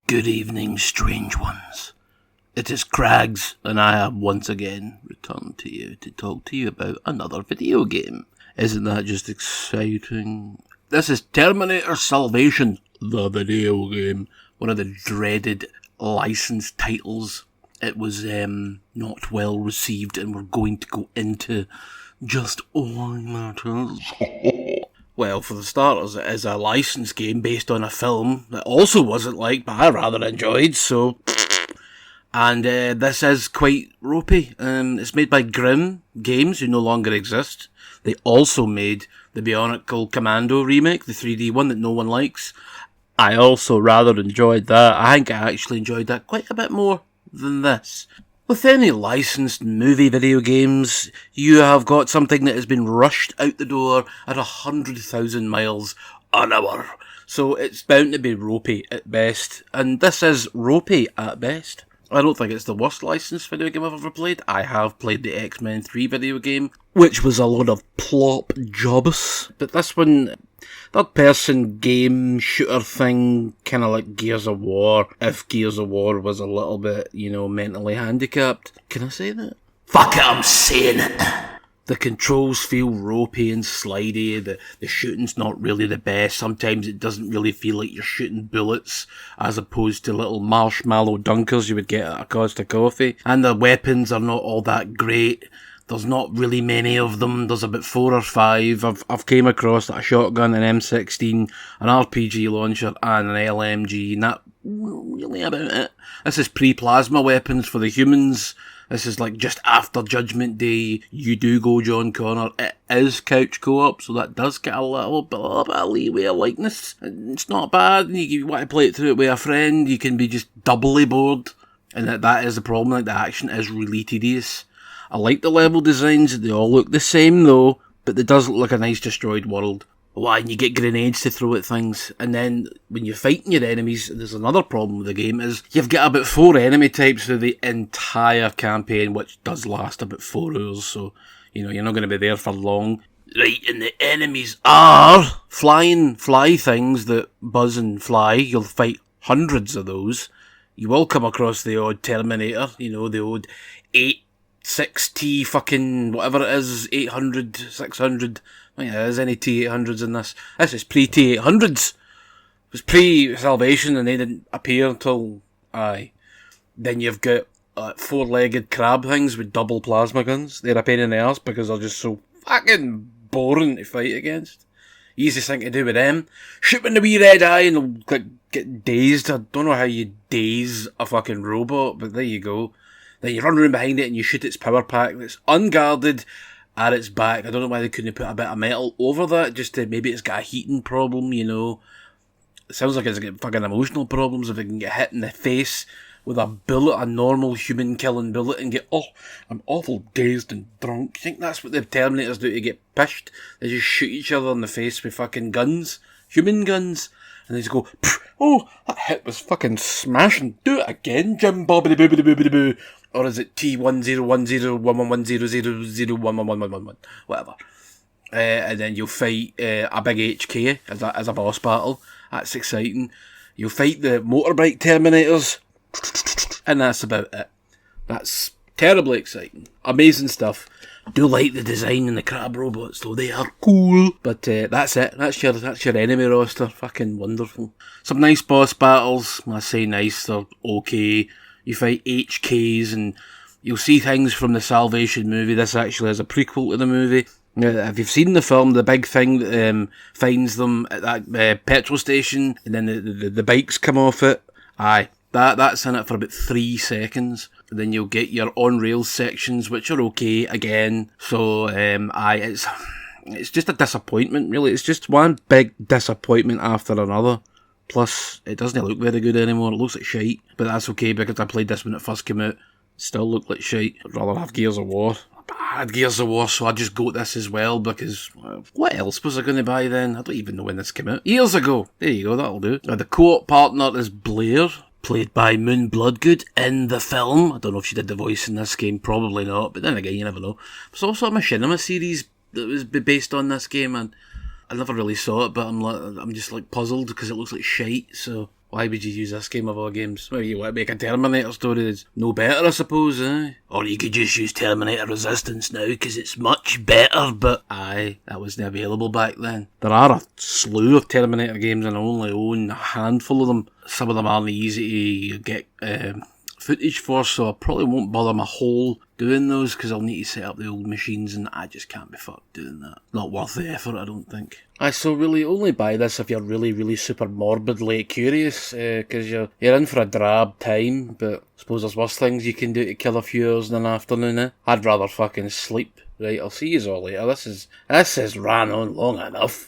Good evening, strange ones. It is Craggs, and I have once again returned to you to talk to you about another video game. Isn't that just exciting? This is Terminator Salvation, the video game. One of the dreaded licensed titles. It was not well received, and we're going to go into just why matters. Well, for the starters, it is a licensed game based on a film that also wasn't liked, but I rather enjoyed, so... And this is quite ropey. It's made by Grimm Games, who no longer exist. They also made the Bionicle Commando remake, the 3D one that no one likes. I also rather enjoyed that. I think I actually enjoyed that quite a bit more than this. With any licensed movie video games, you have got something that has been rushed out the door at 100,000 miles an hour. So it's bound to be ropey at best. And this is ropey at best. I don't think it's the worst licensed video game I've ever played. I have played the X-Men 3 video game, which was a load of plop jobs. But this one, third-person game shooter thing, kind of like Gears of War, if Gears of War was a little bit, mentally handicapped. Can I say that? Fuck it, I'm saying it! The controls feel ropey and slidey, the shooting's not really the best. Sometimes it doesn't really feel like you're shooting bullets, as opposed to little marshmallow dunkers you would get at a Costa Coffee. And the weapons are not all that great. There's not really many of them. There's about 4 or 5. I've came across a shotgun, an M16, an RPG launcher, and an LMG, and that's really about it. This is pre-plasma weapons for the humans. This is like just after Judgment Day. You do go John Connor. It is couch co-op, so that does get a little bit of leeway of likeness. It's not bad. You want to play it through it with a friend, you can be just doubly bored. And that is the problem. Like, the action is really tedious. I like the level designs. They all look the same though, but it does look like a nice destroyed world. Why? And you get grenades to throw at things, and then when you're fighting your enemies, there's another problem with the game, is you've got about 4 enemy types through the entire campaign, which does last about 4 hours, so, you're not going to be there for long. Right, and the enemies are fly things that buzz and fly. You'll fight hundreds of those. You will come across the odd Terminator, the odd 6T fucking whatever it is, 800, 600... Yeah, there's any T800s in this. This is pre-T800s. It was pre-Salvation and they didn't appear until... Aye. Then you've got 4-legged crab things with double plasma guns. They're a pain in the arse because they're just so fucking boring to fight against. Easiest thing to do with them. Shoot in the wee red eye and they'll get dazed. I don't know how you daze a fucking robot, but there you go. Then you run around behind it and you shoot its power pack that's unguarded at its back. I don't know why they couldn't put a bit of metal over that, just to, maybe it's got a heating problem, It sounds like it's got fucking emotional problems if it can get hit in the face with a bullet, a normal human killing bullet, and get, I'm awful dazed and drunk. You think that's what the Terminators do to get pished? They just shoot each other in the face with fucking guns, human guns, and they just go, that hit was fucking smashing. Do it again, Jim Bobbity Boobity Boobity Boo. Or is it T1010111000111111, whatever. And then you'll fight a big HK as a boss battle. That's exciting. You'll fight the motorbike Terminators, and that's about it. That's terribly exciting. Amazing stuff. Do like the design in the crab robots though, they are cool. But that's it. That's your enemy roster. Fucking wonderful. Some nice boss battles. I say nice, they're okay. You fight HKs and you'll see things from the Salvation movie. This actually is a prequel to the movie. If you've seen the film, the big thing that finds them at that petrol station and then the bikes come off it. Aye, that's in it for about 3 seconds. And then you'll get your on-rails sections, which are okay again. So, it's just a disappointment, really. It's just one big disappointment after another. Plus, it doesn't look very good anymore. It looks like shite. But that's okay, because I played this when it first came out. It still looked like shite. I'd rather have Gears of War. I had Gears of War, so I just got this as well, because what else was I going to buy then? I don't even know when this came out. Years ago. There you go, that'll do. The co-op partner is Blair, played by Moon Bloodgood in the film. I don't know if she did the voice in this game. Probably not. But then again, you never know. There's also a machinima series that was based on this game, and I never really saw it, but I'm just puzzled because it looks like shite, so Why would you use this game of all games? Well, you want to make a Terminator story that's no better, I suppose, eh? Or you could just use Terminator Resistance now, because it's much better, but aye, that wasn't available back then. There are a slew of Terminator games, and I only own a handful of them. Some of them aren't easy to get footage for, so I probably won't bother my whole doing those, because I'll need to set up the old machines, and I just can't be fucked doing that. Not worth the effort, I don't think. So really only buy this if you're really, really super morbidly curious, because you're in for a drab time, but I suppose there's worse things you can do to kill a few hours in an afternoon, eh? I'd rather fucking sleep. Right, I'll see yous all later. This has ran on long enough.